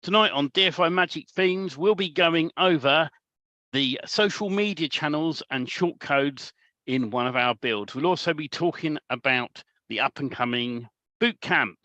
Tonight on DFI Magic Themes, we'll be going over the social media channels and shortcodes in one of our builds. We'll also be talking about the up-and-coming Bootcamp.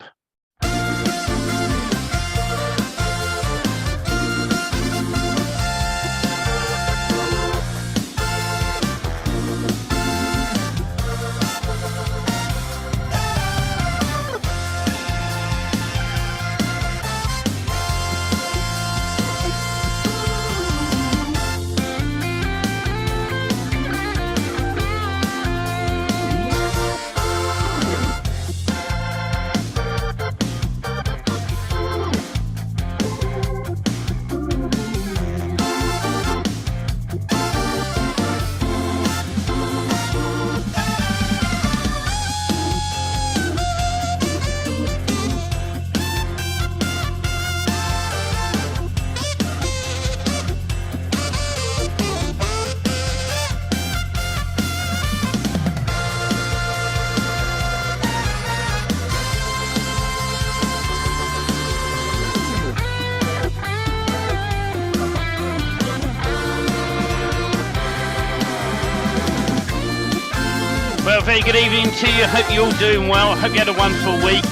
Well, very good evening to you. Hope you're all doing well. Hope you had a wonderful week.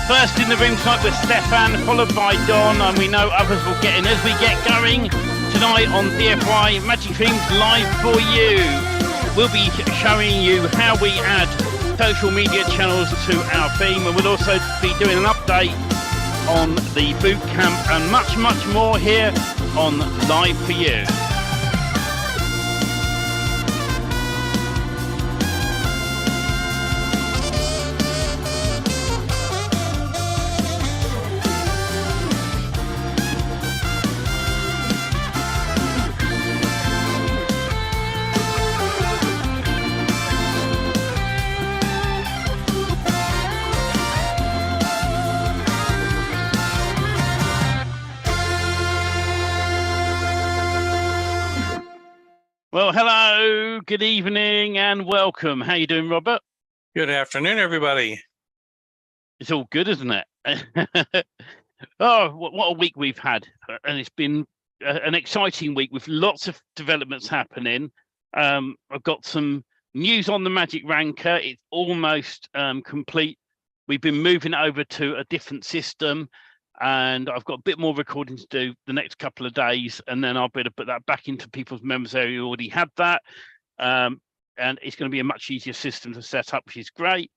First in the room tonight with Stefan, followed by Don, and we know others will get in as we get going tonight on DFI Magic Themes Live for You. We'll be showing you how we add social media channels to our theme, and we'll also be doing an update on the Bootcamp and much, much more here on Live for You. Well, hello, good evening, and welcome. How you doing, Robert? Good afternoon, everybody. It's all good, isn't it? Oh, what a week we've had. And it's been an exciting week with lots of developments happening. I've got some news on the Magic Ranker. It's almost complete. We've been moving over to a different system, and I've got a bit more recording to do the next couple of days, and then I'll be able to put that back into people's members area who already had that. And it's going to be a much easier system to set up, which is great.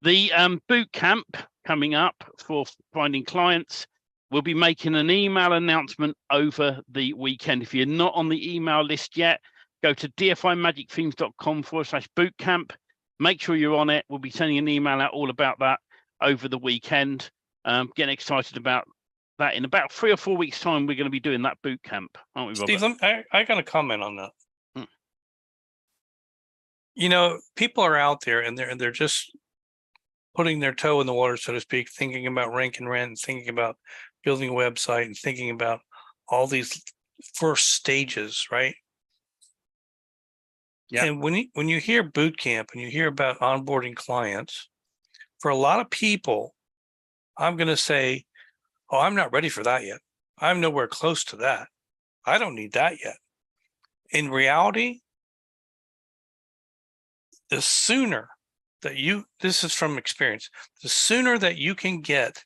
The Bootcamp coming up for finding clients. We'll be making an email announcement over the weekend. If you're not on the email list yet, go to dfimagicthemes.com/bootcamp. Make sure you're on it. We'll be sending an email out all about that over the weekend. Getting excited about that. In about 3 or 4 weeks' time, we're going to be doing that boot camp, aren't we, Robert? Steve, I got a comment on that. You know, people are out there and they're just putting their toe in the water, so to speak, thinking about rank and rent, thinking about building a website, and thinking about all these first stages, right? Yeah. And when you hear boot camp and you hear about onboarding clients, for a lot of people, I'm going to say, oh, I'm not ready for that yet. I'm nowhere close to that. I don't need that yet. In reality, the sooner that this is from experience, the sooner that you can get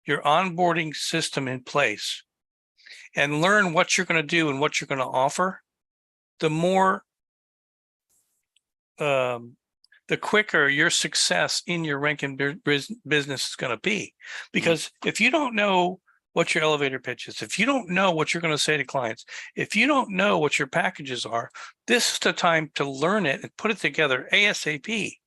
your onboarding system in place and learn what you're going to do and what you're going to offer, the more, the quicker your success in your ranking business is going to be. Because if you don't know what your elevator pitch is, if you don't know what you're going to say to clients, if you don't know what your packages are, this is the time to learn it and put it together ASAP.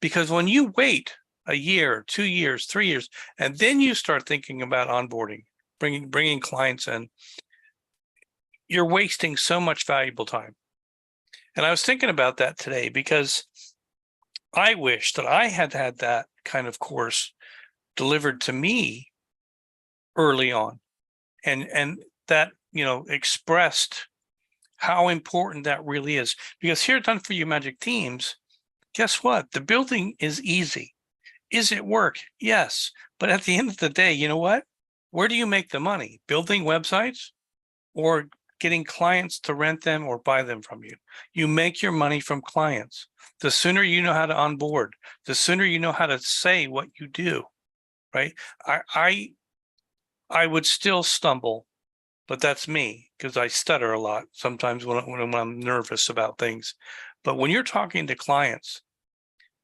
Because when you wait a year, 2 years, 3 years, and then you start thinking about onboarding, bringing clients in, you're wasting so much valuable time. And I was thinking about that today because I wish that I had had that kind of course delivered to me early on, and that, you know, expressed how important that really is. Because here at Done For You Magic Themes, guess what? The building is easy. Is it work? Yes. But at the end of the day, you know what? where do you make the money? Building websites or getting clients to rent them or buy them from you? You make your money from clients. The sooner you know how to onboard, the sooner you know how to say what you do, right? I would still stumble, but that's me because I stutter a lot sometimes when I'm nervous about things. But when you're talking to clients,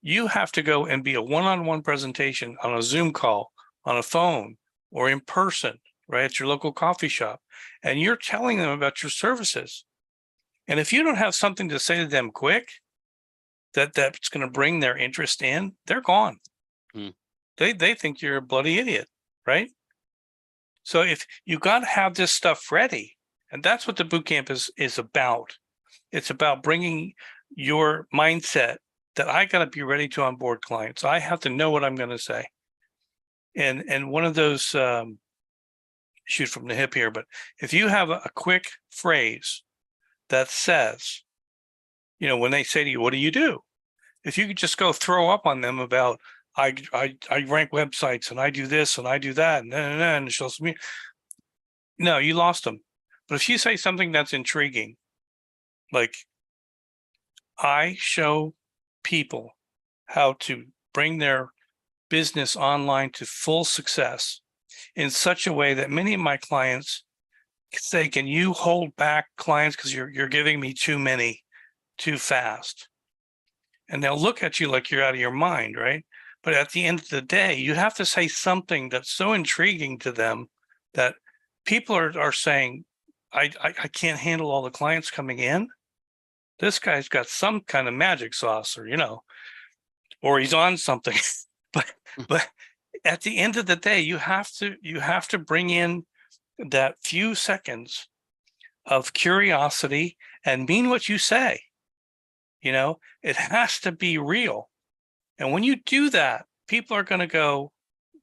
you have to go and be a one-on-one presentation on a Zoom call, on a phone, or in person, right, at your local coffee shop, and you're telling them about your services. And if you don't have something to say to them quick, that's going to bring their interest in, they're gone. Mm. They think you're a bloody idiot, right? So if you got to have this stuff ready, and that's what the boot camp is about. It's about bringing your mindset that I got to be ready to onboard clients. I have to know what I'm going to say. And one of those shoot from the hip here, but if you have a quick phrase that says, you know, when they say to you, what do you do? If you could just go throw up on them about I rank websites and I do this and I do that and it shows me, no, you lost them. But if you say something that's intriguing, like I show people how to bring their business online to full success in such a way that many of my clients say, can you hold back clients because you're giving me too many too fast? And they'll look at you like you're out of your mind, right? But at the end of the day, you have to say something that's so intriguing to them that people are saying, I can't handle all the clients coming in. This guy's got some kind of magic sauce, or, you know, or he's on something. but at the end of the day, you have to bring in that few seconds of curiosity and mean what you say. You know, it has to be real. And when you do that, people are going to go,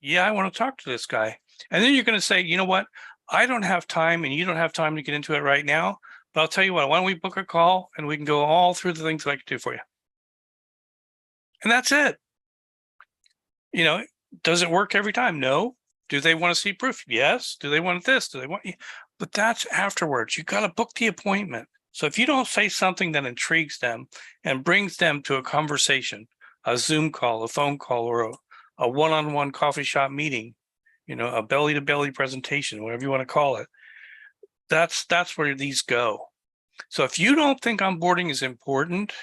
yeah, I want to talk to this guy. And then you're going to say, you know what? I don't have time and you don't have time to get into it right now. But I'll tell you what, why don't we book a call and we can go all through the things that I can do for you. And that's it. You know, does it work every time? No. Do they want to see proof? Yes. Do they want this? Do they want you? But that's afterwards. You got to book the appointment. So if you don't say something that intrigues them and brings them to a conversation, a Zoom call, a phone call, or a one-on-one coffee shop meeting, you know, a belly-to-belly presentation, whatever you want to call it, that's where these go. So if you don't think onboarding is important,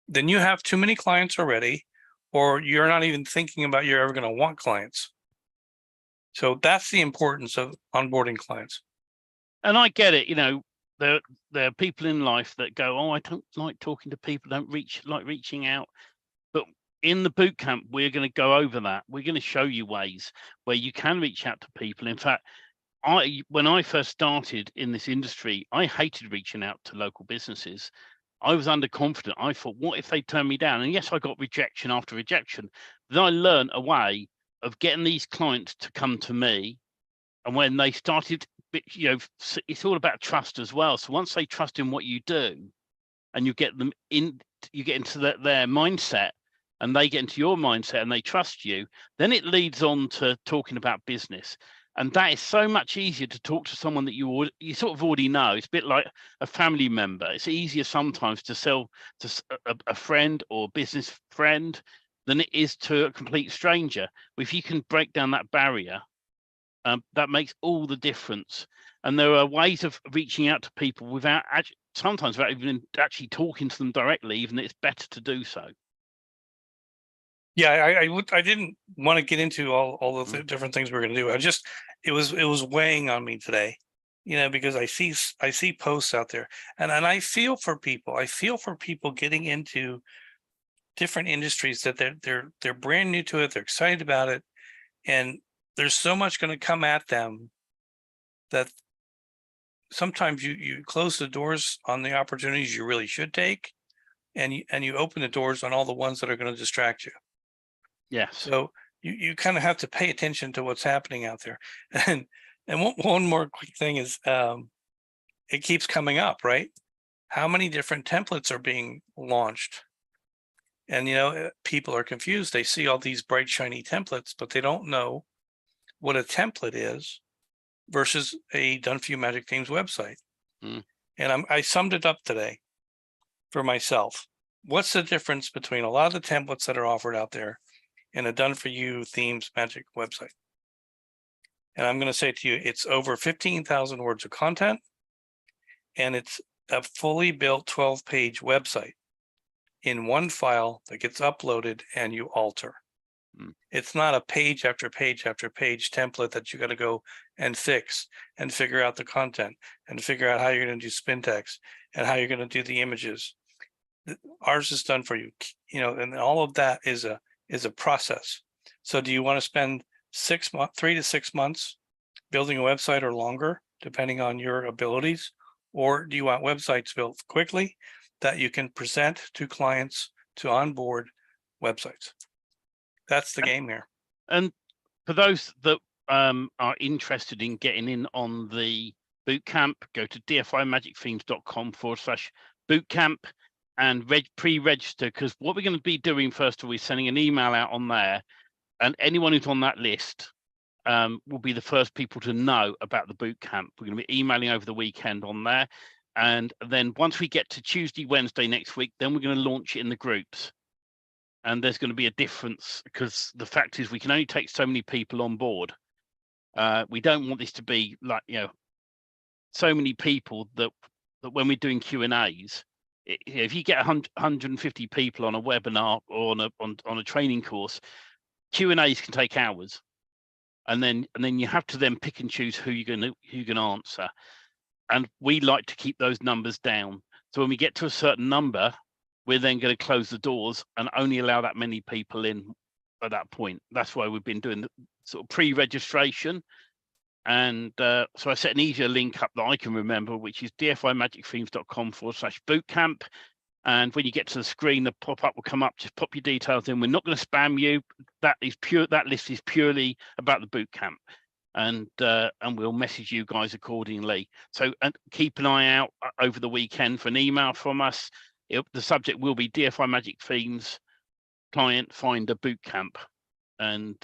then you have too many clients already, or you're not even thinking about you're ever going to want clients. So that's the importance of onboarding clients. And I get it, you know, there are people in life that go, oh, I don't like talking to people, don't like reaching out. But in the boot camp, we're going to go over that. We're going to show you ways where you can reach out to people. In fact, when I first started in this industry, I hated reaching out to local businesses. I was underconfident. I thought, what if they turn me down? And yes, I got rejection after rejection. Then I learned a way of getting these clients to come to me. And when they started, you know, it's all about trust as well. So once they trust in what you do and you get them in, you get into their mindset and they get into your mindset and they trust you, then it leads on to talking about business. And that is so much easier to talk to someone that you sort of already know. It's a bit like a family member. It's easier sometimes to sell to a friend or business friend than it is to a complete stranger. If you can break down that barrier, that makes all the difference. And there are ways of reaching out to people without sometimes without even actually talking to them directly, even it's better to do so. Yeah, I didn't want to get into all the different things we're going to do. It was weighing on me today, you know, because I see posts out there and I feel for people. I feel for people getting into different industries that they're brand new to it. They're excited about it. And there's so much going to come at them that sometimes you close the doors on the opportunities you really should take, and you open the doors on all the ones that are going to distract you. Yes. So you kind of have to pay attention to what's happening out there. And one more quick thing is it keeps coming up, right? How many different templates are being launched? And, you know, people are confused. They see all these bright, shiny templates, but they don't know what a template is versus a done for you Magic Themes website. Mm. And I summed it up today for myself. What's the difference between a lot of the templates that are offered out there and a done for you themes magic website? And I'm going to say to you, it's over 15,000 words of content, and it's a fully built 12-page website in one file that gets uploaded and you alter. Mm. It's not a page after page after page template that you got to go and fix and figure out the content and figure out how you're going to do spin text and how you're going to do the images. Ours is done for you, and all of that is a process. So do you want to spend 3 to 6 months building a website or longer, depending on your abilities? Or do you want websites built quickly that you can present to clients to onboard websites? That's the game here. And for those that are interested in getting in on the bootcamp, go to dfimagicthemes.com/bootcamp and pre-register, because what we're going to be doing first of all is sending an email out on there, and anyone who's on that list will be the first people to know about the bootcamp. We're going to be emailing over the weekend on there, and then once we get to Tuesday, Wednesday next week, then we're going to launch it in the groups. And there's going to be a difference, because the fact is we can only take so many people on board. We don't want this to be like, so many people that when we're doing Q&As, if you get 150 people on a webinar or on a training course, Q&As can take hours, and then you have to then pick and choose who you're going to answer. And we like to keep those numbers down. So when we get to a certain number, we're then going to close the doors and only allow that many people in at that point. That's why we've been doing the sort of pre-registration. And so I set an easier link up that I can remember, which is dfimagicthemes.com/bootcamp. And when you get to the screen, the pop-up will come up. Just pop your details in. We're not going to spam you. That list is purely about the bootcamp. And we'll message you guys accordingly. So keep an eye out over the weekend for an email from us. The subject will be DFI Magic Themes Client Finder Bootcamp, and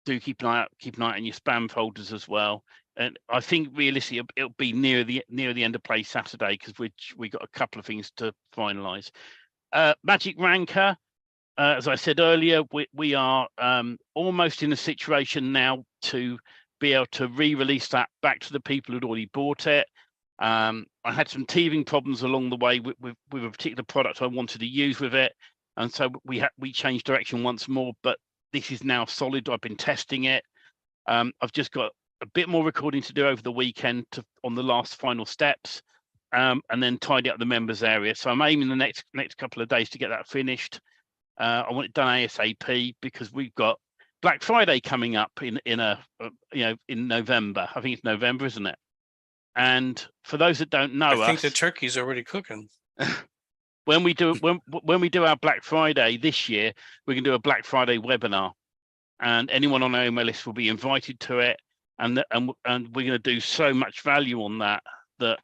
do keep an eye out on your spam folders as well. And I think realistically it'll be near the end of play Saturday, because we got a couple of things to finalize. Magic Ranker, as I said earlier, we are almost in a situation now to be able to re-release that back to the people who'd already bought it. I had some teething problems along the way with a particular product I wanted to use with it, and so we changed direction once more. But this is now solid. I've been testing it. I've just got a bit more recording to do over the weekend on the last final steps, and then tidy up the members area. So I'm aiming the next couple of days to get that finished. I want it done ASAP, because we've got Black Friday coming up in November. I think it's November, isn't it? And for those that don't know, I think the turkey's already cooking. when we do our Black Friday this year, we can do a Black Friday webinar, and anyone on our email list will be invited to it. And we're going to do so much value on that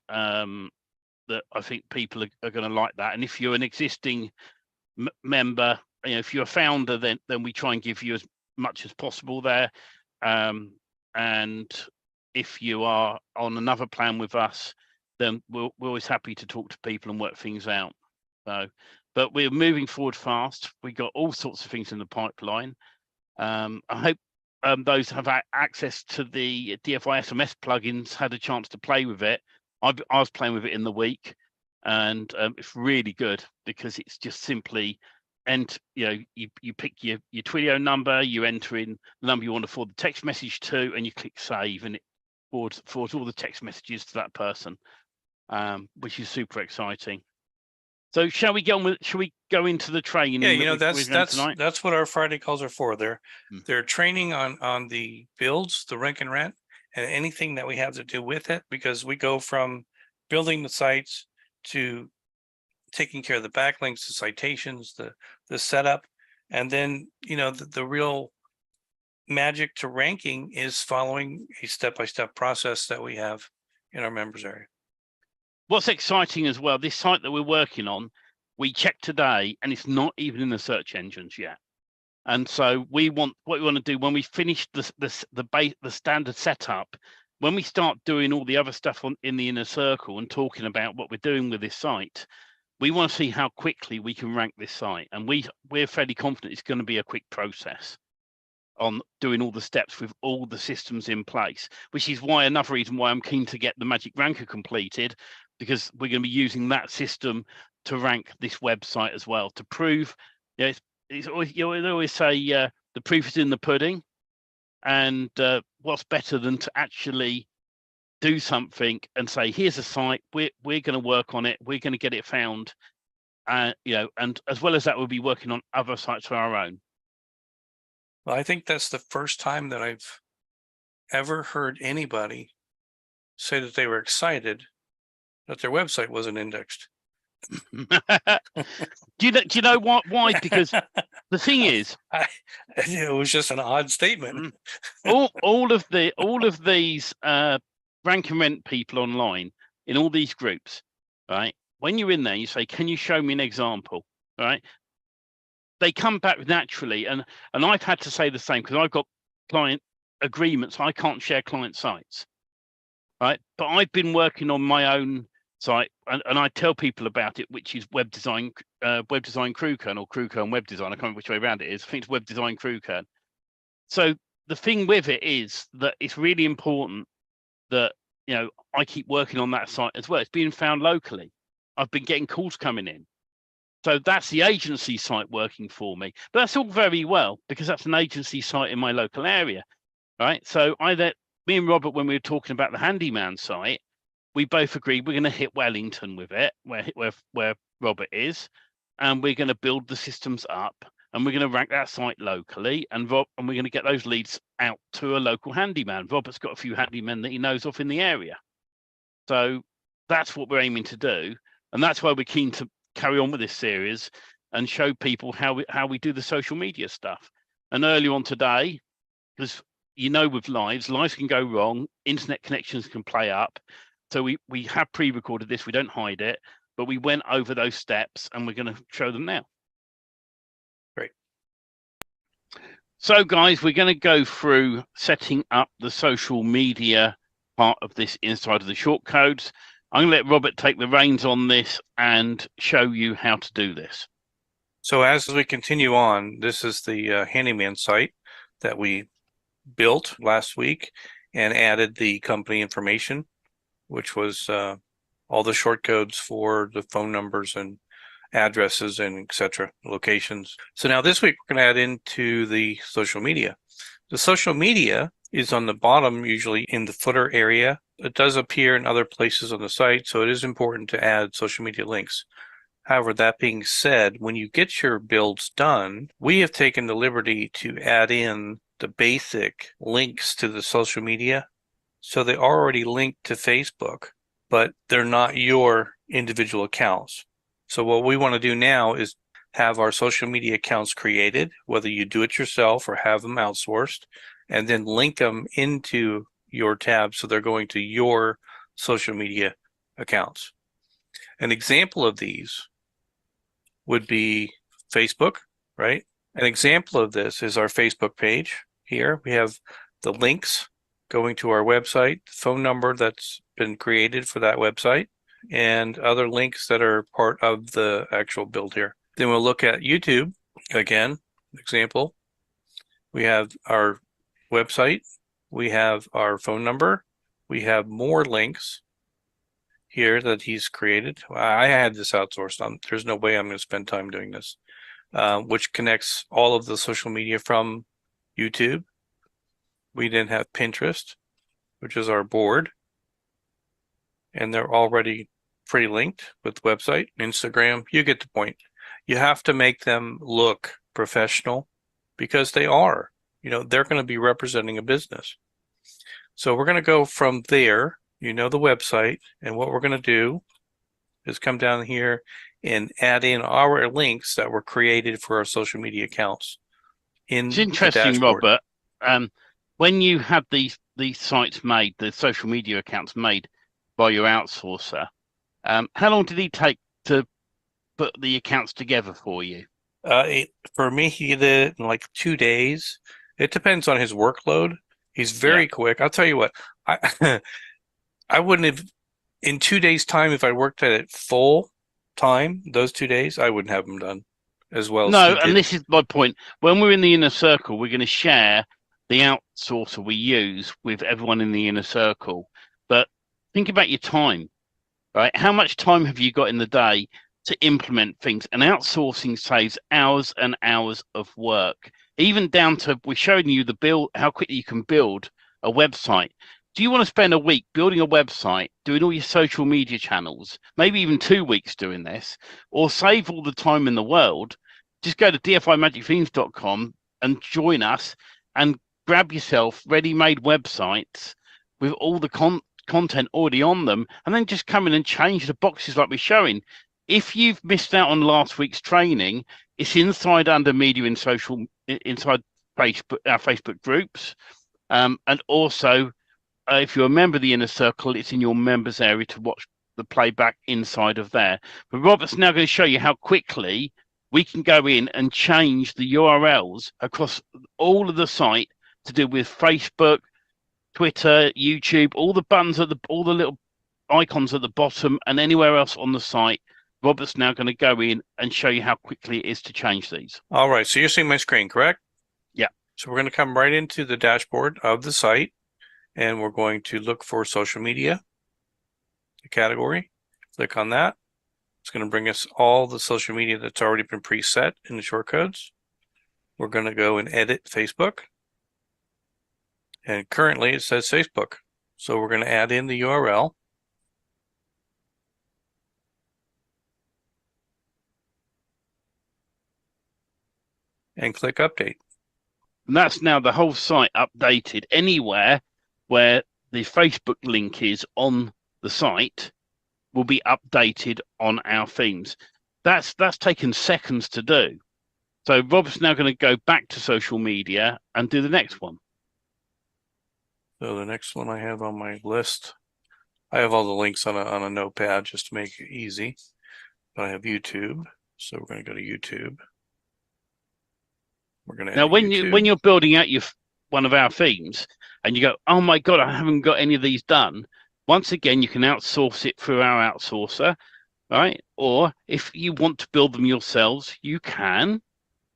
I think people are going to like that. And if you're an existing member, if you're a founder, then we try and give you as much as possible there. And if you are on another plan with us, then we're always happy to talk to people and work things out. So, but we're moving forward fast. We got all sorts of things in the pipeline. I hope those have access to the DFI SMS plugins had a chance to play with it. I was playing with it in the week, and it's really good, because it's just simply, and you pick your Twilio number, you enter in the number you want to forward the text message to, and you click save, and it forwards all the text messages to that person, which is super exciting. So shall we go into the training? Yeah, that's what our Friday calls are for. They're training on the builds, the rank and rent, and anything that we have to do with it, because we go from building the sites to taking care of the backlinks, the citations, the setup, and then the real magic to ranking is following a step-by-step process that we have in our members area. What's exciting as well, this site that we're working on, we checked today, and it's not even in the search engines yet. And so what we want to do when we finish the standard setup, when we start doing all the other stuff in the inner circle and talking about what we're doing with this site, we want to see how quickly we can rank this site. And we're fairly confident it's going to be a quick process on doing all the steps with all the systems in place, which is another reason why I'm keen to get the Magic Ranker completed, because we're going to be using that system to rank this website as well, to prove, it's always, they always say the proof is in the pudding, and what's better than to actually do something and say, here's a site, we're going to work on it, we're going to get it found, and as well as that, we'll be working on other sites of our own. Well, I think that's the first time that I've ever heard anybody say that they were excited that their website wasn't indexed. Do you know what? Why? Because the thing is, it was just an odd statement. all of these rank and rent people online in all these groups, right? When you're in there, you say, "Can you show me an example?" Right? They come back naturally, and I've had to say the same, because I've got client agreements. I can't share client sites, right? But I've been working on my own site, and I tell people about it, which is web design CrewKern, or CrewKern web design. I can't remember which way around it is. I think it's web design CrewKern. So the thing with it is that it's really important that I keep working on that site as well. It's being found locally. I've been getting calls coming in. So that's the agency site working for me. But that's all very well, because that's an agency site in my local area, right? So me and Robert, when we were talking about the handyman site, we both agreed we're going to hit Wellington with it, where Robert is, and we're going to build the systems up, and we're going to rank that site locally, and we're going to get those leads out to a local handyman. Robert's got a few handymen that he knows of in the area. So that's what we're aiming to do, and that's why we're keen to carry on with this series and show people how we do the social media stuff. And earlier on today, because with lives can go wrong, internet connections can play up, so we have pre-recorded this, we don't hide it, but we went over those steps and we're going to show them now. Great. So guys, we're going to go through setting up the social media part of this inside of the shortcodes. I'm going to let Robert take the reins on this and show you how to do this. So as we continue on, this is the handyman site that we built last week and added the company information, which was all the short codes for the phone numbers and addresses and etc. locations. So now this week we're going to add into the social media. The social media is on the bottom, usually in the footer area. It does appear in other places on the site, so it is important to add social media links. However, that being said, when you get your builds done, we have taken the liberty to add in the basic links to the social media. So they already linked to Facebook, but they're not your individual accounts. So what we want to do now is have our social media accounts created, whether you do it yourself or have them outsourced, and then link them into your tab so they're going to your social media accounts. An example of these would be Facebook, right? An example of this is our Facebook page. Here we have the links going to our website, phone number that's been created for that website, and other links that are part of the actual build here. Then we'll look at YouTube. Again, example, we have our website, we have our phone number, we have more links here that he's created. I had this outsourced. There's no way I'm going to spend time doing this, which connects all of the social media from YouTube. We then have Pinterest, which is our board, and they're already pre-linked with the website. Instagram, you get the point. You have to make them look professional because they are. They're going to be representing a business. So we're going to go from there, the website, and what we're going to do is come down here and add in our links that were created for our social media accounts. It's interesting, Robert. When you have these sites made, the social media accounts made by your outsourcer, how long did he take to put the accounts together for you? For me, he did it in like 2 days. It depends on his workload. He's Yeah. very quick. I'll tell you what, I I wouldn't have in 2 days' time if I worked at it full time, those 2 days, I wouldn't have them done as well as he No, and did. this is my point. When we're in the inner circle, we're going to share the outsourcer we use with everyone in the inner circle. But think about your time, right? How much time have you got in the day to implement things? And outsourcing saves hours and hours of work, even down to we're showing you the build, how quickly you can build a website. Do you want to spend a week building a website, doing all your social media channels, maybe even 2 weeks doing this, or save all the time in the world? Just go to dfimagicthemes.com and join us and grab yourself ready-made websites with all the content already on them, and then just come in and change the boxes like we're showing. If you've missed out on last week's training, it's inside under media in social inside Facebook, our Facebook groups, and also if you're a member of the inner circle, it's in your members area to watch the playback inside of there. But Robert's now going to show you how quickly we can go in and change the URLs across all of the site to do with Facebook, Twitter, YouTube, all the buttons at all the little icons at the bottom, and anywhere else on the site. Robert's now going to go in and show you how quickly it is to change these. All right, so you're seeing my screen, correct? Yeah. So we're going to come right into the dashboard of the site, and we're going to look for social media, the category. Click on that. It's going to bring us all the social media that's already been preset in the shortcodes. We're going to go and edit Facebook. And currently it says Facebook. So we're going to add in the URL. And click update. And that's now the whole site updated. Anywhere where the Facebook link is on the site will be updated on our themes. That's taken seconds to do. So Rob's now going to go back to social media and do the next one. So the next one I have on my list, I have all the links on a notepad just to make it easy. But I have YouTube, so we're going to go to YouTube. We're going to Now, when you're building out one of our themes, and you go, oh my God, I haven't got any of these done. Once again, you can outsource it through our outsourcer, right? Or if you want to build them yourselves, you can,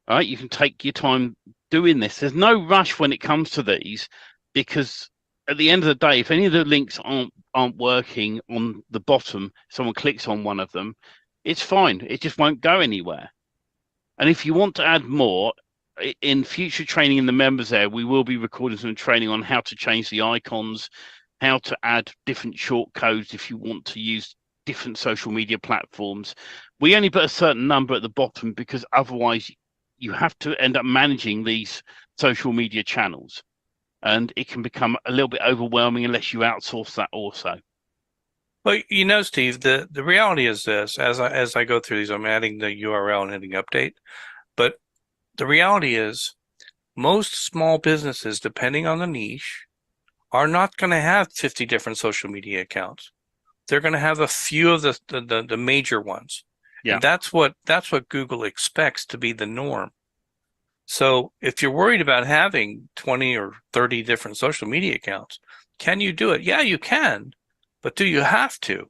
right? You can take your time doing this. There's no rush when it comes to these, because at the end of the day, if any of the links aren't working on the bottom, someone clicks on one of them, it's fine. It just won't go anywhere. And if you want to add more, in future training in the members area, we will be recording some training on how to change the icons, how to add different short codes if you want to use different social media platforms. We only put a certain number at the bottom because otherwise you have to end up managing these social media channels, and it can become a little bit overwhelming unless you outsource that also. Well, you know, Steve, the reality is this: as I go through these, I'm adding the URL and hitting update. But the reality is, most small businesses, depending on the niche, are not going to have 50 different social media accounts. They're going to have a few of the major ones. Yeah. And that's what Google expects to be the norm. So if you're worried about having 20 or 30 different social media accounts, can you do it? Yeah, you can. But do you have to?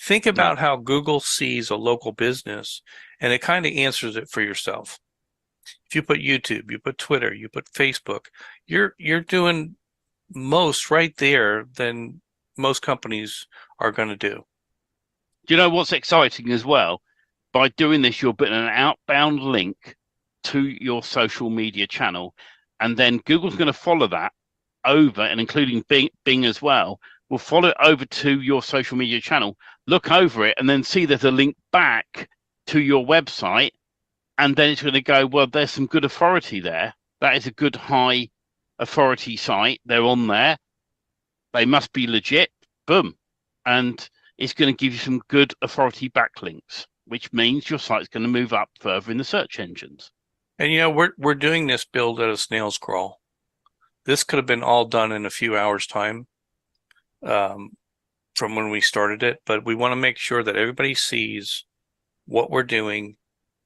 Think about how Google sees a local business, and it kind of answers it for yourself. If you put YouTube, you put Twitter, you put Facebook, you're doing most right there than most companies are going to do. Do you know what's exciting as well? By doing this, you're putting an outbound link to your social media channel, and then Google's going to follow that over, and including Bing as well, will follow it over to your social media channel, look over it, and then see there's a link back to your website. And then it's going to go, well, there's some good authority there. That is a good high authority site. They're on there. They must be legit. Boom. And it's going to give you some good authority backlinks, which means your site's going to move up further in the search engines. And, you know, we're doing this build at a snail's crawl. This could have been all done in a few hours' time from when we started it. But we want to make sure that everybody sees what we're doing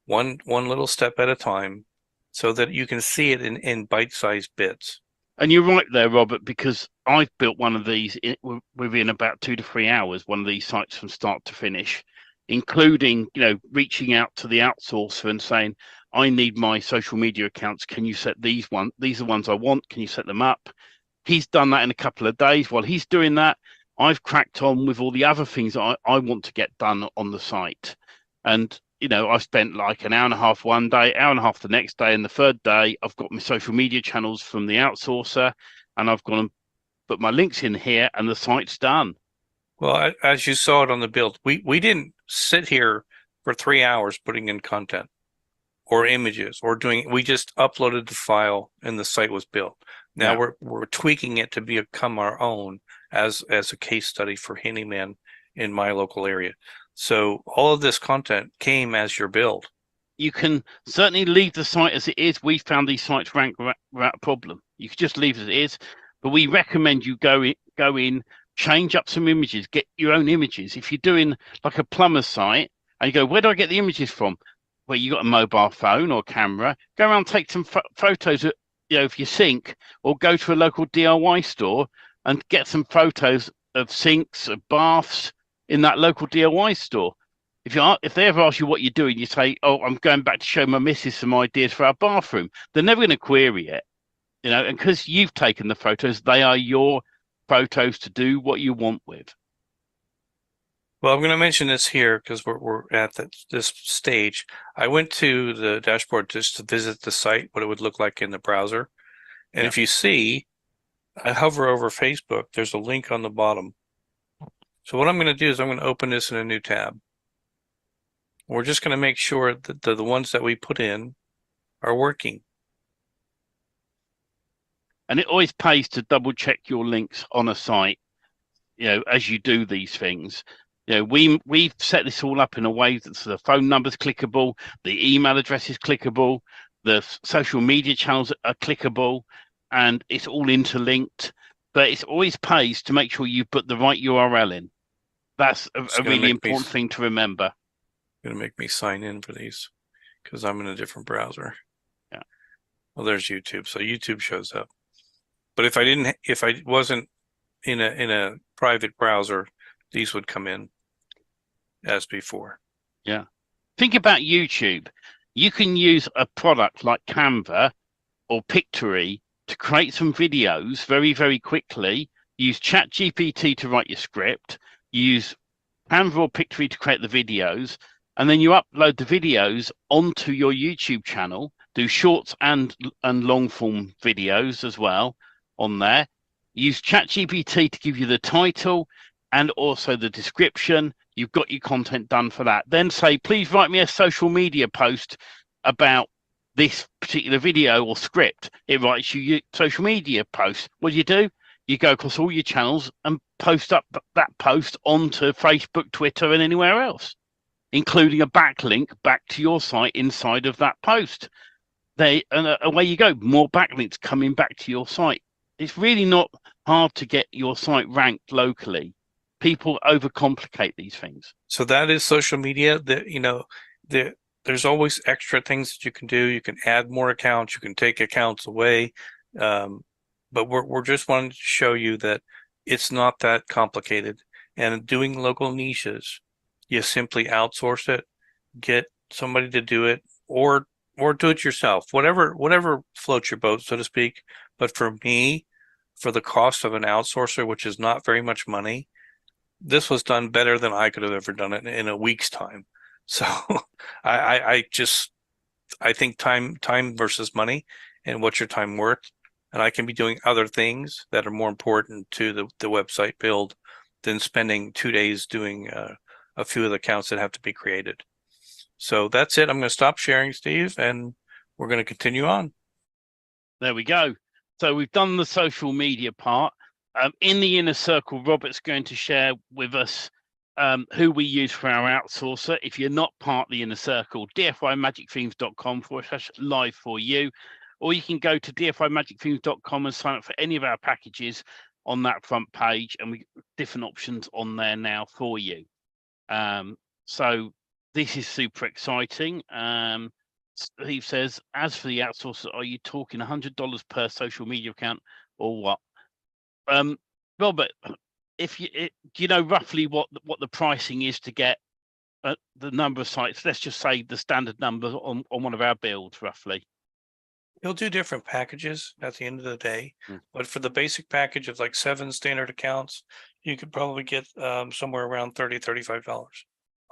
one little step at a time, so that you can see it in bite-sized bits. And you're right there, Robert, because I've built one of these within about 2 to 3 hours, one of these sites from start to finish, including, reaching out to the outsourcer and saying, I need my social media accounts. Can you set these one? These are the ones I want. Can you set them up? He's done that in a couple of days. While he's doing that, I've cracked on with all the other things I want to get done on the site. And, I spent like an hour and a half one day, hour and a half the next day, and the third day, I've got my social media channels from the outsourcer, and I've gone and put my links in here, and the site's done. Well, as you saw it on the build, we didn't sit here for 3 hours putting in content or images or we just uploaded the file and the site was built. Now Yeah. we're tweaking it to become our own as a case study for Handyman in my local area. So all of this content came as your build. You can certainly leave the site as it is. We found these sites rank without a problem. You can just leave it as it is, but we recommend you go in, change up some images, get your own images. If you're doing like a plumber's site and you go, where do I get the images from? Well, you got a mobile phone or camera, go around, take some photos of, of your sink, or go to a local DIY store and get some photos of sinks, of baths in that local DIY store. If they ever ask you what you're doing, you say, "Oh, I'm going back to show my missus some ideas for our bathroom." They're never going to query it, and because you've taken the photos, they are your photos to do what you want with. Well, I'm going to mention this here because we're at this stage. I went to the dashboard just to visit the site, what it would look like in the browser. And Yeah. if you see, I hover over Facebook, there's a link on the bottom. So what I'm going to do is I'm going to open this in a new tab. We're just going to make sure that the ones that we put in are working. And it always pays to double check your links on a site, as you do these things. We've set this all up in a way that the phone number's clickable, the email address is clickable, the social media channels are clickable, and it's all interlinked. But it always pays to make sure you put the right URL in. That's a really important thing to remember. Going to make me sign in for these because I'm in a different browser. Yeah. Well, there's YouTube, so YouTube shows up. But if I wasn't in a private browser, these would come in as before. Yeah. Think about YouTube. You can use a product like Canva or Pictory to create some videos very, very quickly. Use ChatGPT to write your script. Use Canva or Pictory to create the videos, and then you upload the videos onto your YouTube channel. Do shorts and long form videos as well on there. Use ChatGPT to give you the title and also the description. You've got your content done for that. Then say, please write me a social media post about this particular video or script. It writes you your social media post. What do? You go across all your channels and post up that post onto Facebook, Twitter, and anywhere else, including a backlink back to your site inside of that post. And away you go. More backlinks coming back to your site. It's really not hard to get your site ranked locally. People overcomplicate these things. So that is social media. There's always extra things that you can do. You can add more accounts. You can take accounts away. But we're just wanting to show you that it's not that complicated. And doing local niches, you simply outsource it, get somebody to do it, or do it yourself. Whatever floats your boat, so to speak. But for me, for the cost of an outsourcer, which is not very much money, this was done better than I could have ever done it in a week's time. So I think time versus money, and what's your time worth. And I can be doing other things that are more important to the website build than spending 2 days doing a few of the accounts that have to be created. So that's it. I'm going to stop sharing, Steve, and we're going to continue on. There we go. So we've done the social media part. In the inner circle, Robert's going to share with us who we use for our outsourcer. If you're not part of the inner circle, dfimagicthemes.com/live for you, or you can go to dfimagicthemes.com and sign up for any of our packages on that front page, and we different options on there now for you. So this is super exciting. Steve says, as for the outsourcer, are you talking $100 per social media account or what? Robert, if you do you know roughly what the pricing is to get the number of sites? Let's just say the standard number on one of our builds, roughly. You'll do different packages at the end of the day, Mm. but for the basic package of like 7 standard accounts, you could probably get somewhere around $30-$35.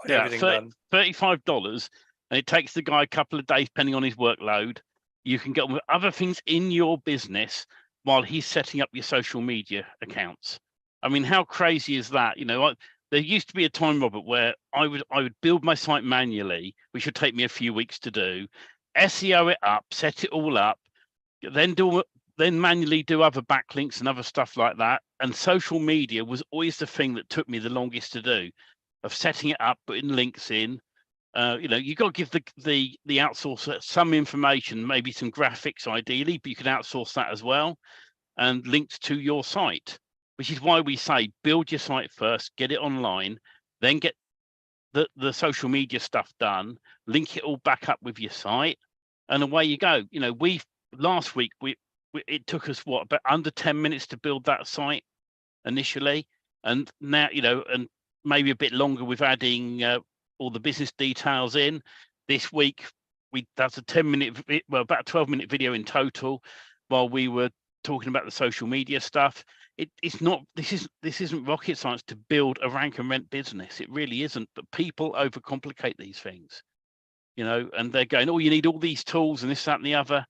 Yeah, Everything done. $35, and it takes the guy a couple of days, depending on his workload. You can get on with other things in your business while he's setting up your social media accounts. I mean, how crazy is that? You know, there used to be a time, Robert, where I would build my site manually, which would take me a few weeks to do, SEO it up, set it all up, then manually do other backlinks and other stuff like that. And social media was always the thing that took me the longest to do, of setting it up, putting links in. You know, you got to give the outsourcer some information, maybe some graphics ideally, but you can outsource that as well, and links to your site, which is why we say build your site first, get it online, then get the social media stuff done, link it all back up with your site, and away you go. You know, last week it took us what, about under 10 minutes to build that site initially, and now, you know, and maybe a bit longer with adding all the business details in. This week that's a 10-minute, well, about a 12-minute video in total, while we were talking about the social media stuff. It's not, this isn't rocket science to build a rank and rent business. It really isn't. But people overcomplicate these things, you know, and they're going, oh, you need all these tools and this, that, and the other.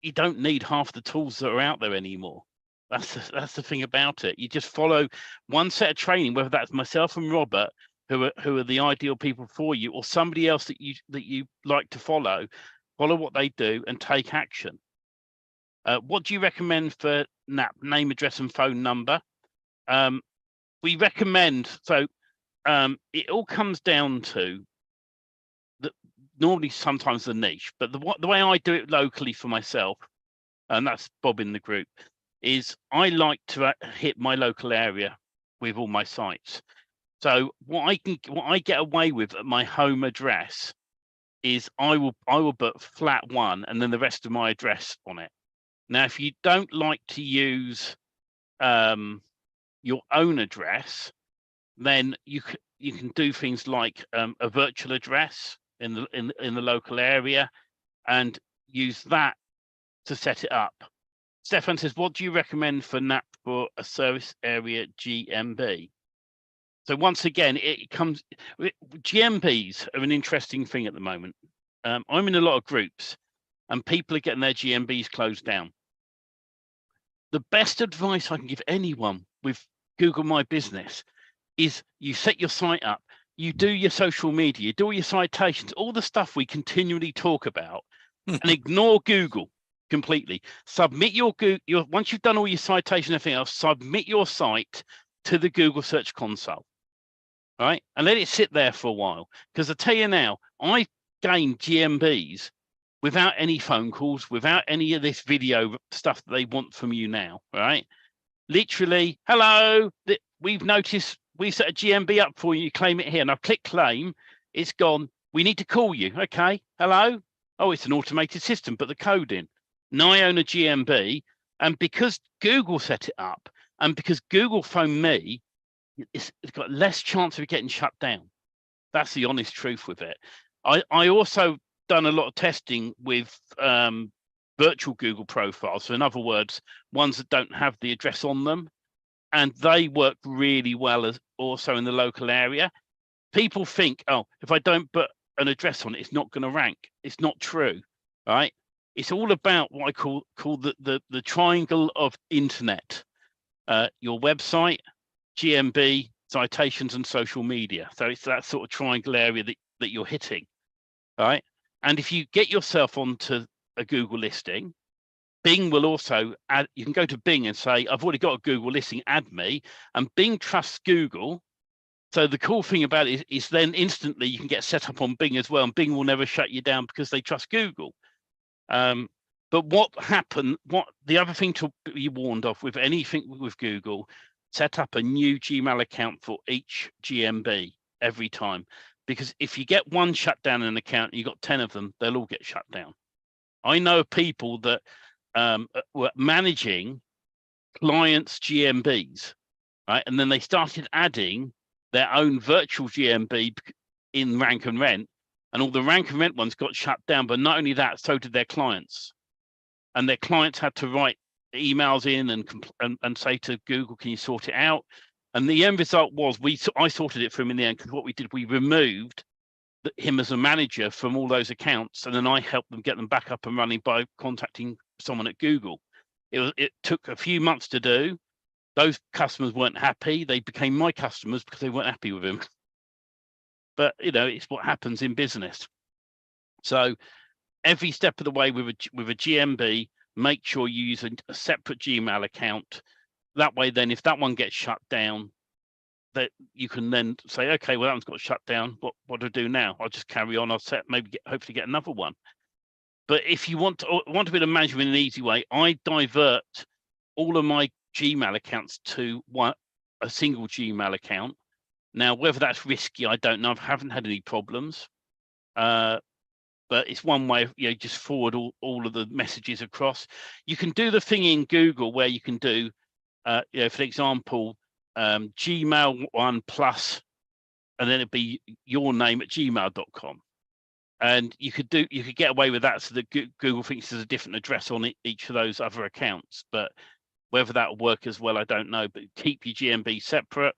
You don't need half the tools that are out there anymore. That's the thing about it. You just follow one set of training, whether that's myself and Robert, who are the ideal people for you, or somebody else that you like to follow what they do and take action. What do you recommend for NAP? Name, address, and phone number. We recommend, so it all comes down to normally sometimes the niche, but the way I do it locally for myself, and that's Bob in the group, is I like to hit my local area with all my sites. So what I get away with at my home address is I will put flat 1 and then the rest of my address on it. Now, if you don't like to use your own address, then you can do things like a virtual address in the local area and use that to set it up. Stefan says, what do you recommend for NAP for a service area GMB? So once again, GMBs are an interesting thing at the moment. I'm in a lot of groups and people are getting their GMBs closed down. The best advice I can give anyone with Google My Business is you set your site up, you do your social media, you do all your citations, all the stuff we continually talk about, and ignore Google completely. Submit your Google, once you've done all your citation and everything else, submit your site to the Google Search Console, right? And let it sit there for a while. Because I tell you now, I gained GMBs without any phone calls, without any of this video stuff that they want from you now, right? Literally, hello, we've noticed we set a GMB up for you, claim it here. And I've clicked claim, it's gone. We need to call you. Okay, hello? Oh, it's an automated system, put the code in. Now I own a GMB, and because Google set it up, and because Google phoned me, it's got less chance of it getting shut down. That's the honest truth with it. I also done a lot of testing with virtual Google profiles. So in other words, ones that don't have the address on them, and they work really well as also in the local area. People think, oh, if I don't put an address on it, it's not going to rank. It's not true, right? It's all about what I call the triangle of internet. Your website, GMB, citations, and social media. So it's that sort of triangle area that you're hitting, right? And if you get yourself onto a Google listing, Bing will also add, you can go to Bing and say, I've already got a Google listing, add me, and Bing trusts Google. So the cool thing about it is then instantly you can get set up on Bing as well, and Bing will never shut you down because they trust Google. But what the other thing to be warned of with anything with Google, set up a new Gmail account for each GMB every time, because if you get one shut down in an account, and you've got 10 of them, they'll all get shut down. I know people that were managing clients' GMBs, right? And then they started adding their own virtual GMB in rank and rent, and all the rank and rent ones got shut down. But not only that, so did their clients, and their clients had to write emails in and say to Google, can you sort it out? And the end result was I sorted it for him in the end, because what we did, we removed him as a manager from all those accounts, and then I helped them get them back up and running by contacting someone at Google. It took a few months to do. Those customers weren't happy. They became my customers because they weren't happy with him. But it's what happens in business. So every step of the way with a GMB, make sure you use a separate Gmail account. That way, then if that one gets shut down, that you can then say, okay, well, that one's got shut down. What do I do now? I'll just carry on. I'll hopefully get another one. But if you want to be able to manage them in an easy way, I divert all of my Gmail accounts to a single Gmail account. Now, whether that's risky, I don't know. I haven't had any problems. But it's one way of, just forward all of the messages across. You can do the thing in Google where you can do, for example, Gmail 1 plus, and then it'd be your name at gmail.com. And you could get away with that, so that Google thinks there's a different address on each of those other accounts. But whether that will work as well, I don't know. But keep your GMB separate.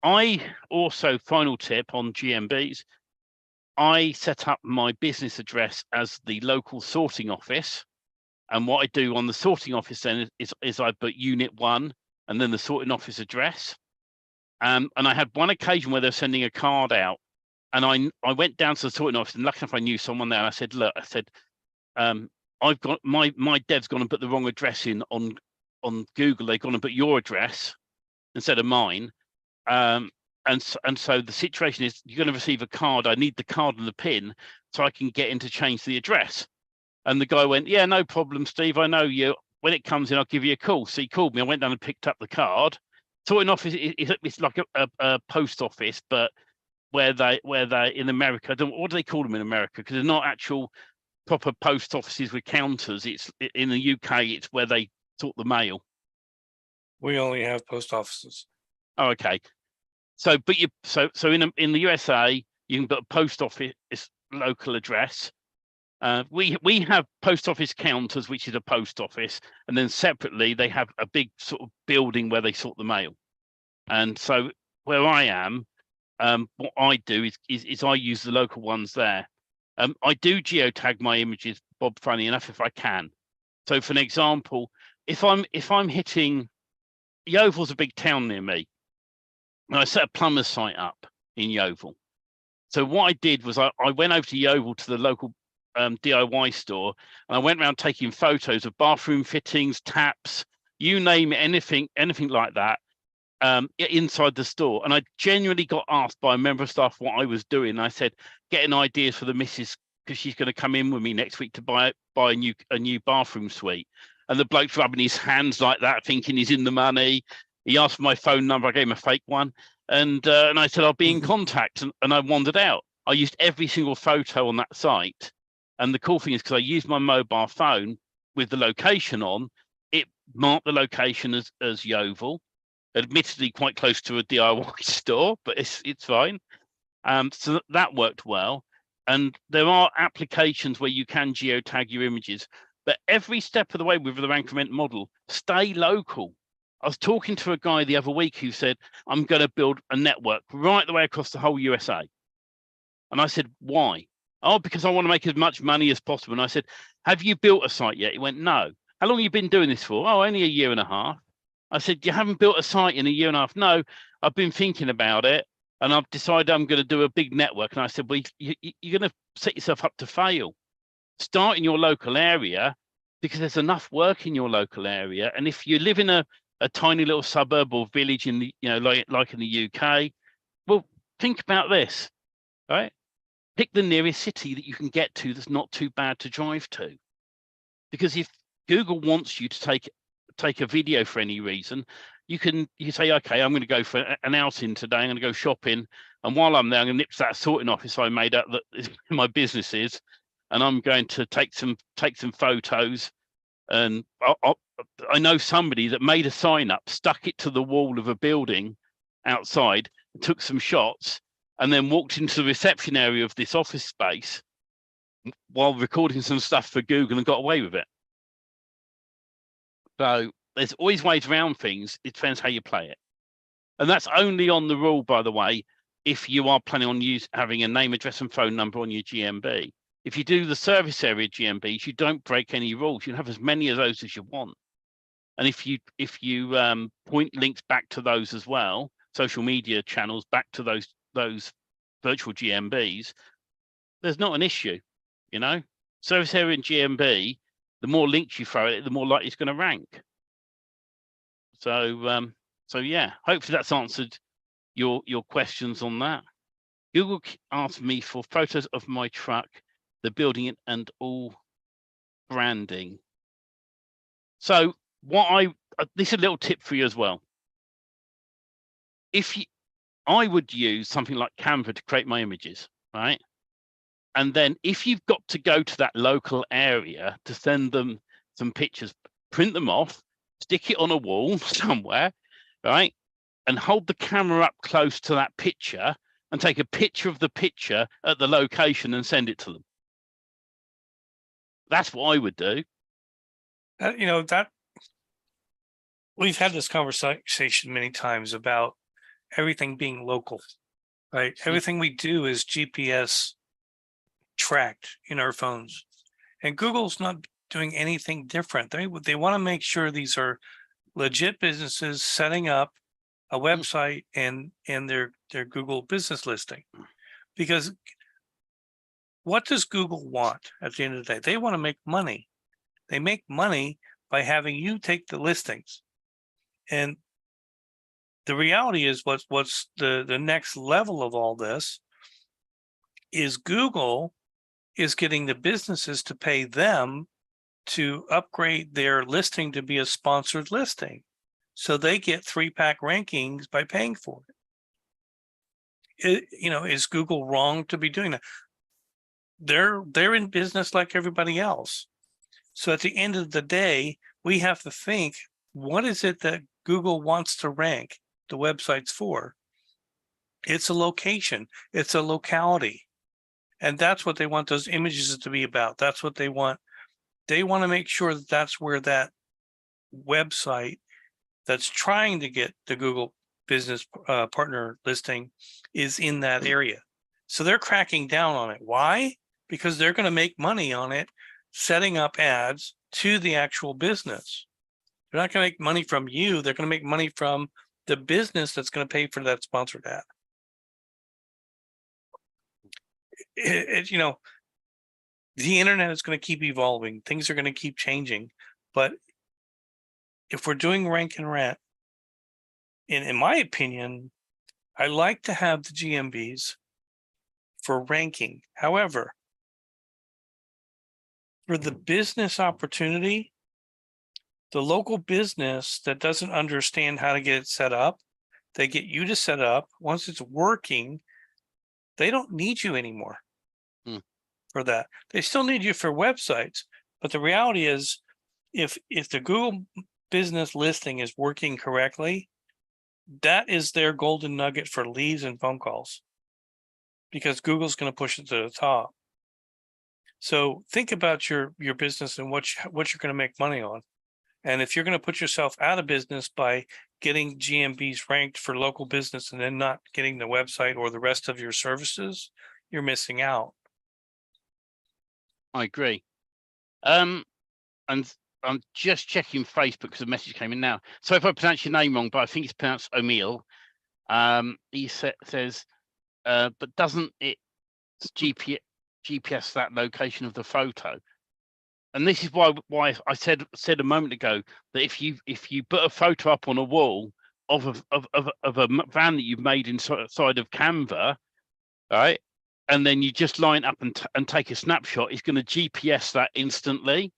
I also, final tip on GMBs, I set up my business address as the local sorting office. And what I do on the sorting office then is I put unit 1 and then the sorting office address. And I had one occasion where they're sending a card out, and I went down to the sorting office, and lucky enough I knew someone there. And I said, look, I've got my dev's gone and put the wrong address in on Google. They've gone and put your address instead of mine. And so the situation is, you're going to receive a card. I need the card and the PIN so I can get in to change the address. And the guy went, yeah, no problem, Steve. I know you. When it comes in, I'll give you a call. So he called me. I went down and picked up the card. Sorting office, it's like a post office, but where they in America, what do they call them in America? Because they're not actual proper post offices with counters. It's in the UK, it's where they sort the mail. We only have post offices. Oh, okay. So, but in the USA, you can put a post office local address. We have post office counters, which is a post office, and then separately they have a big sort of building where they sort the mail. And so where I am, what I do is I use the local ones there. I do geotag my images, Bob, funny enough, if I can. So for an example, if I'm hitting, Yeovil's a big town near me, and I set a plumber's site up in Yeovil. So what I did was I went over to Yeovil to the local DIY store, and I went around taking photos of bathroom fittings, taps, you name it, anything like that, inside the store. And I genuinely got asked by a member of staff what I was doing. I said, getting ideas for the missus, because she's going to come in with me next week to buy a new bathroom suite. And the bloke's rubbing his hands like that, thinking he's in the money. He asked for my phone number. I gave him a fake one, and I said I'll be in contact. And I wandered out. I used every single photo on that site. And the cool thing is, because I used my mobile phone with the location on, it marked the location as Yeovil, admittedly quite close to a DIY store, but it's fine. So that worked well. And there are applications where you can geotag your images, but every step of the way with the rank and rent model, stay local. I was talking to a guy the other week who said, I'm going to build a network right the way across the whole USA. And I said, why? Oh, because I want to make as much money as possible. And I said, have you built a site yet? He went, no. How long have you been doing this for? Oh, only a year and a half. I said, you haven't built a site in a year and a half? No, I've been thinking about it, and I've decided I'm going to do a big network. And I said, well, you're going to set yourself up to fail. Start in your local area, because there's enough work in your local area. And if you live in a tiny little suburb or village in the, like in the UK, well, think about this, right? Pick the nearest city that you can get to that's not too bad to drive to. Because if Google wants you to take a video for any reason, you say, okay, I'm going to go for an outing today. I'm going to go shopping, and while I'm there, I'm going to nip to that sorting office I made up that my business is, and I'm going to take some photos. And I know somebody that made a sign up, stuck it to the wall of a building outside, took some shots, and then walked into the reception area of this office space while recording some stuff for Google and got away with it. So there's always ways around things. It depends how you play it. And that's only on the rule, by the way, if you are planning on having a name, address, and phone number on your GMB. If you do the service area GMBs, you don't break any rules. You can have as many of those as you want. And if you point links back to those as well, social media channels back to those virtual GMBs, there's not an issue, you know. Service area in GMB, the more links you throw at it, the more likely it's going to rank. So yeah, hopefully that's answered your questions on that. Google asked me for photos of my truck, the building and all branding. So this is a little tip for you as well. I would use something like Canva to create my images, right? And then if you've got to go to that local area to send them some pictures, print them off, stick it on a wall somewhere, right? And hold the camera up close to that picture and take a picture of the picture at the location and send it to them. That's what I would do. That we've had this conversation many times about everything being local, right? Everything we do is GPS tracked in our phones, and Google's not doing anything different. They want to make sure these are legit businesses setting up a website and their Google business listing, because what does Google want at the end of the day? They want to make money. They make money by having you take the listings. And the reality is what's the next level of all this is Google is getting the businesses to pay them to upgrade their listing to be a sponsored listing. So they get 3-pack rankings by paying for it. Is Google wrong to be doing that? They're in business like everybody else. So at the end of the day, we have to think, what is it that Google wants to rank the websites for? It's a location, it's a locality. And that's what they want those images to be about. That's what they want. They want to make sure that that's where that website that's trying to get the Google business partner listing is in that area. So they're cracking down on it. Why? Because they're going to make money on it, setting up ads to the actual business. They're not going to make money from you. They're going to make money from the business that's going to pay for that sponsored ad. The internet is going to keep evolving. Things are going to keep changing. But if we're doing rank and rent, in my opinion, I like to have the GMBs for ranking. However, for the business opportunity, the local business that doesn't understand how to get it set up, they get you to set up. Once it's working, they don't need you anymore for that. They still need you for websites. But the reality is, if the Google business listing is working correctly, that is their golden nugget for leads and phone calls, because Google's going to push it to the top. So think about your business and what you're going to make money on. And if you're going to put yourself out of business by getting GMBs ranked for local business and then not getting the website or the rest of your services, you're missing out. I agree. And I'm just checking Facebook because a message came in now. So if I pronounce your name wrong, but I think it's pronounced O'Meal. He says, but doesn't it GPS that location of the photo? And this is why I said a moment ago that if you put a photo up on a wall of a van that you've made inside of Canva, right, and then you just line up and take a snapshot, it's going to GPS that instantly.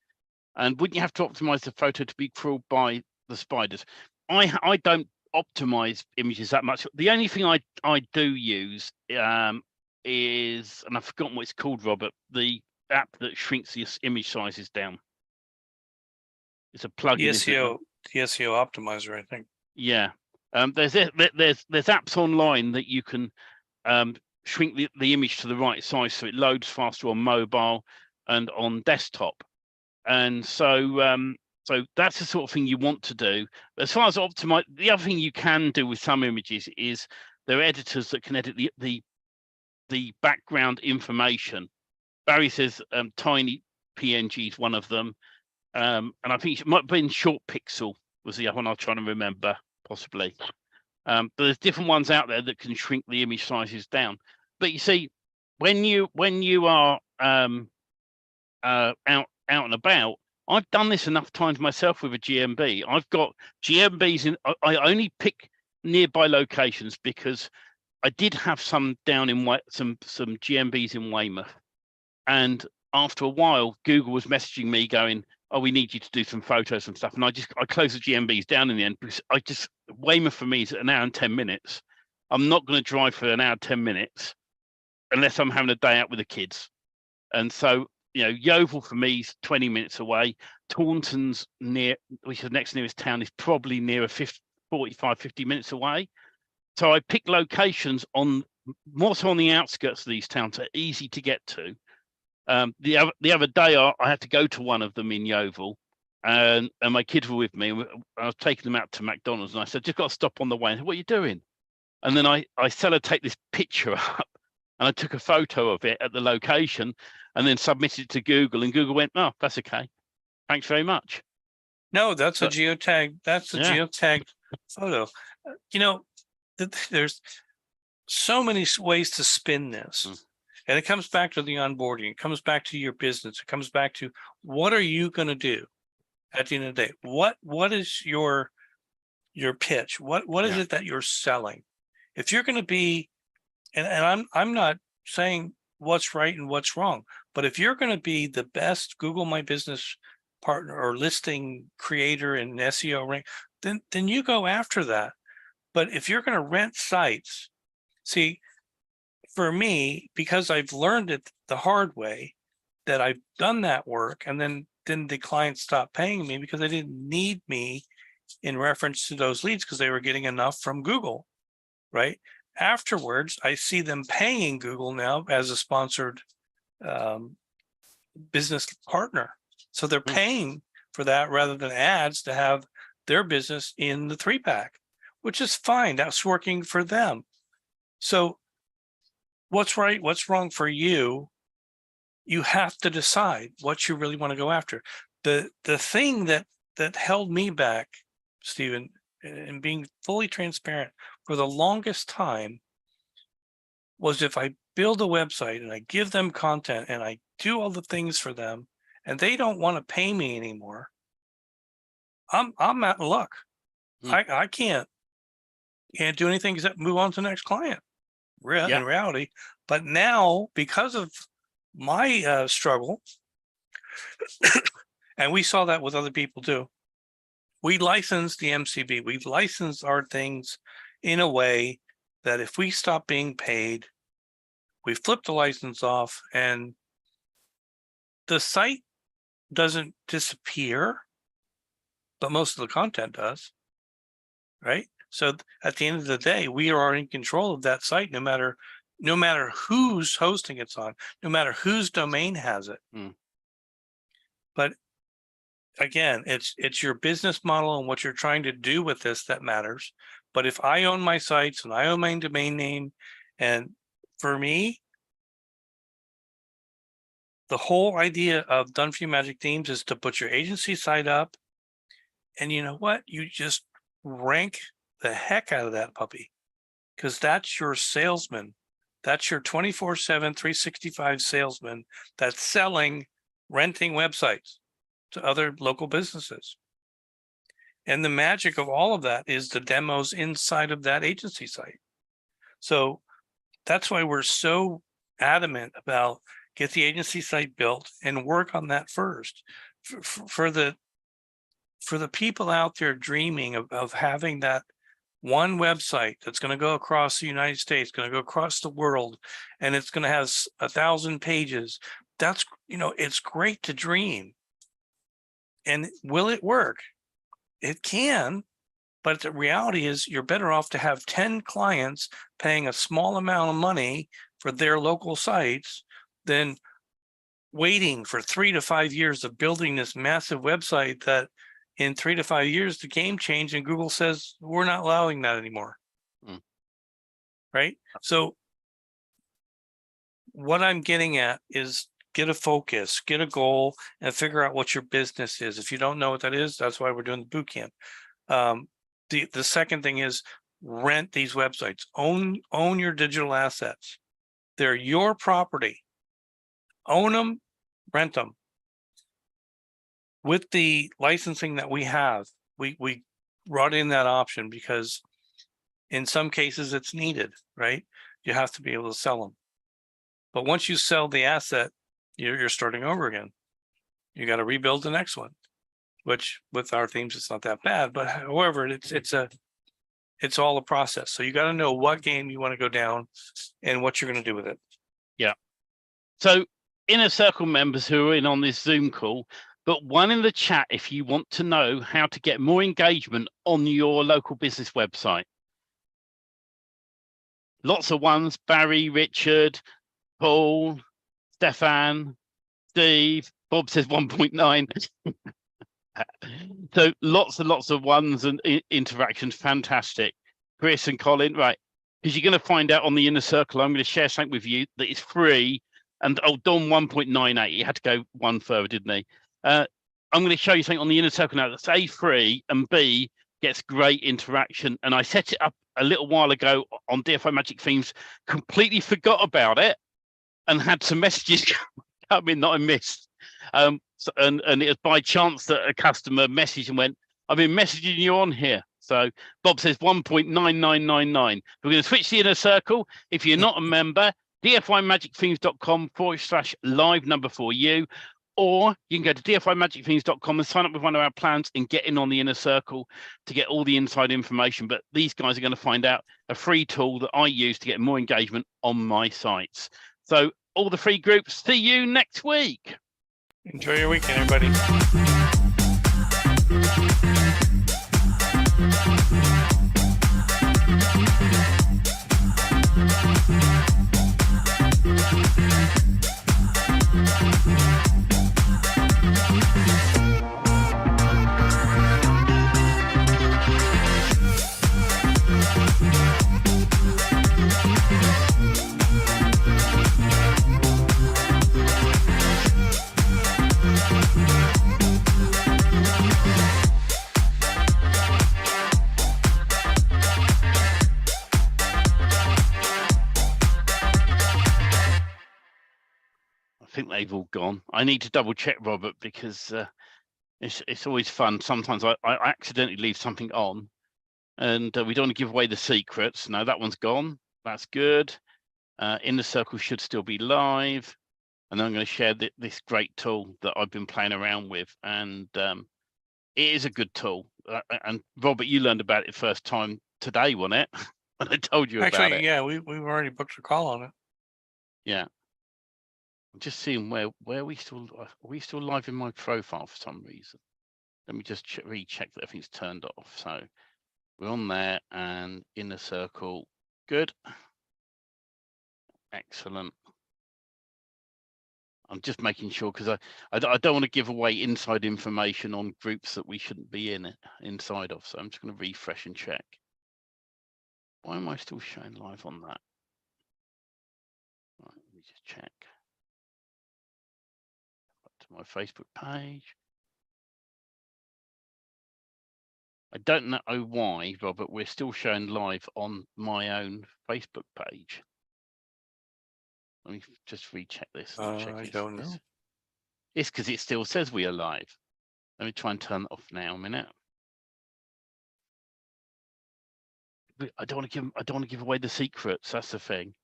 And wouldn't you have to optimize the photo to be crawled by the spiders? I don't optimize images that much. The only thing I do use is, and I've forgotten what it's called, Robert, the app that shrinks the image sizes down. It's a plugin. The SEO optimizer, I think. Yeah. There's apps online that you can shrink the image to the right size so it loads faster on mobile and on desktop. And so so that's the sort of thing you want to do. As far as optimize, the other thing you can do with some images is there are editors that can edit the background information. Barry says tiny PNG is one of them. And I think it might have been Short Pixel was the other one I was trying to remember, possibly. But there's different ones out there that can shrink the image sizes down. But you see, when you are out and about, I've done this enough times myself with a GMB. I've got GMBs in. I only pick nearby locations because I did have some down in some GMBs in Weymouth, and after a while, Google was messaging me going, "Oh, we need you to do some photos and stuff." And I closed the GMBs down in the end because Weymouth for me is an hour and 10 minutes. I'm not going to drive for an hour and 10 minutes unless I'm having a day out with the kids. And so, Yeovil for me is 20 minutes away. Taunton's which is the next nearest town, is probably nearer 45, 50 minutes away. So I pick locations more so on the outskirts of these towns that are easy to get to. The other day I had to go to one of them in Yeovil, and my kids were with me. I was taking them out to McDonald's, and I said, "Just got to stop on the way." And said, "What are you doing?" And then I take this picture up, and I took a photo of it at the location, and then submitted it to Google, and Google went, "Oh, that's okay. Thanks very much." No, that's a geotag. That's a geotag photo. There's so many ways to spin this. And it comes back to the onboarding. It comes back to your business. It comes back to what are you going to do at the end of the day? What is your pitch? What is it that you're selling? If you're going to be, and I'm not saying what's right and what's wrong, but if you're going to be the best Google My Business partner or listing creator in SEO rank, then you go after that. But if you're going to rent sites, see, for me, because I've learned it the hard way, that I've done that work, and then the clients stopped paying me because they didn't need me in reference to those leads because they were getting enough from Google, right? Afterwards, I see them paying Google now as a sponsored business partner. So they're paying for that rather than ads to have their business in the 3-pack, which is fine. That's working for them. So what's right, what's wrong for you, you have to decide what you really want to go after. The thing that held me back, Stephen, and being fully transparent for the longest time, was if I build a website and I give them content and I do all the things for them and they don't want to pay me anymore, I'm out of luck. I can't do anything except move on to the next client. In reality. But now, because of my struggle, and we saw that with other people too, we licensed the MCB. We've licensed our things in a way that if we stop being paid, we flip the license off and the site doesn't disappear, but most of the content does, right? So at the end of the day, we are in control of that site, no matter who's hosting it's on, no matter whose domain has it. But again, it's your business model and what you're trying to do with this that matters. But if I own my sites and I own my domain name, and for me, the whole idea of Done For You Magic Themes is to put your agency site up, and you know what? You just rank the heck out of that puppy, because that's your salesman. That's your 24/7, 365 salesman that's selling, renting websites to other local businesses. And the magic of all of that is the demos inside of that agency site. So that's why we're so adamant about get the agency site built and work on that first. For the for the people out there dreaming of having that one website that's going to go across the United States, going to go across the world, and it's going to have 1,000 pages. That's, it's great to dream. And will it work? It can, but the reality is you're better off to have 10 clients paying a small amount of money for their local sites than waiting for 3 to 5 years of building this massive website that in 3 to 5 years, the game changed and Google says, we're not allowing that anymore. Right? So what I'm getting at is get a focus, get a goal, and figure out what your business is. If you don't know what that is, that's why we're doing the boot camp. The second thing is rent these websites, own your digital assets. They're your property. Own them, rent them. With the licensing that we have, we brought in that option because in some cases it's needed, right? You have to be able to sell them. But once you sell the asset, you're starting over again. You got to rebuild the next one, which with our themes, it's not that bad. But however, it's all a process. So you got to know what game you want to go down and what you're going to do with it. Yeah. So Inner Circle members who are in on this Zoom call, but one in the chat if you want to know how to get more engagement on your local business website. Lots of ones: Barry, Richard, Paul, Stefan, Steve. Bob says 1.9. So lots and lots of ones and interactions. Fantastic. Chris and Colin, right? Because you're going to find out on the Inner Circle, I'm going to share something with you that is free. And Don 1.98, he had to go one further, didn't he? I'm going to show you something on the Inner Circle now that's A, free, and B, gets great interaction. And I set it up a little while ago on DFI Magic Themes, completely forgot about it, and had some messages come in that I missed. And it was by chance that a customer messaged and went, I've been messaging you on here. So Bob says 1.9999. We're going to switch the Inner Circle. If you're not a member, dfimagicthemes.com/live number for you, or you can go to dfimagicthemes.com and sign up with one of our plans and get in on the Inner Circle to get all the inside information. But these guys are going to find out a free tool that I use to get more engagement on my sites. So all the free groups, see you next week. Enjoy your weekend, everybody. I think they've all gone. I need to double check, Robert, because it's always fun. Sometimes I accidentally leave something on, and we don't want to give away the secrets. No, that one's gone. That's good. Inner Circle should still be live, and then I'm going to share this great tool that I've been playing around with, and it is a good tool. And Robert, you learned about it first time today, wasn't it? When I told you about it. Yeah, we've already booked a call on it. Yeah. I'm just seeing where are we still live in my profile for some reason. Let me just recheck that everything's turned off. So we're on there, and Inner Circle, good, excellent. I'm just making sure because I don't want to give away inside information on groups that we shouldn't be inside of. So I'm just going to refresh and check. Why am I still showing live on that? Right, let me just check. To my Facebook page. I don't know why, Robert, we're still showing live on my own Facebook page. Let me just recheck this. I don't know. It's because it still says we are live. Let me try and turn it off now a minute. I don't want to give away the secrets. That's the thing.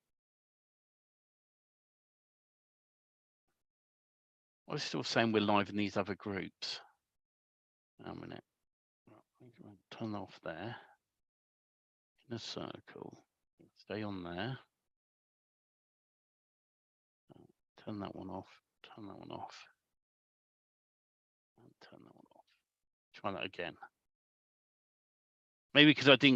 I was still saying we're live in these other groups. a minute. Turn off there. In a circle. Stay on there. Turn that one off. Turn that one off. And turn that one off. Try that again. Maybe because I didn't